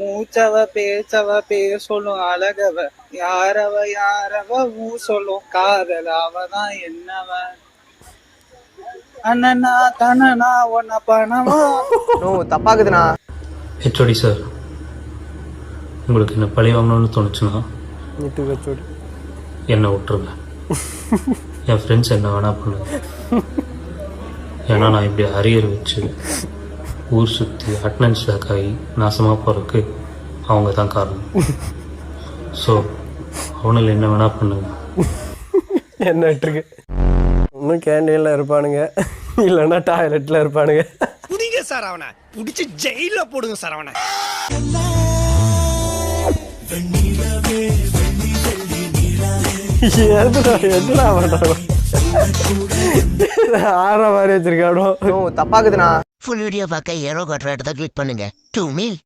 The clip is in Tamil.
மூச்சவ பேச்சவ பேர் சொல்லும் அழகவ யாரவ ஊ சொல்லும் காதல் அவதான் என்னவன் அண்ணனா தனனா உன்ன பணமா. தப்பாக்குதுண்ணா. ஹெச்ஓடி சார், உங்களுக்கு என்ன பழி வாங்கணும்னு தோணுச்சுன்னா என்னை விட்டுருங்க. என் ஃப்ரெண்ட்ஸ் என்ன வேணா பண்ணுங்க. ஏன்னா நான் இப்படி அரியர் வச்சு ஊர் சுற்றி அட்டனன்ஸ் பேக் ஆகி நாசமாக போகிறதுக்கு அவங்க தான் காரணம். ஸோ அவனில் என்ன வேணா பண்ணுங்க. என்ன இருக்கு இன்னும் கேண்டீனில் இருப்பானுங்க, இல்லைன்னா டாய்லெட்டில் இருப்பானுங்க. புடிங்க சார் அவனை, புடிச்சு ஜெயில போடுங்க சார் அவனை. எதுனா ஆற மாதிரி வச்சிருக்கானோ. தப்பாக்குதுண்ணா. ஃபுல் வீடியோ பார்க்க ஏரோ காட்டுற இடத்த கிளிக் பண்ணுங்க. 2 மீல்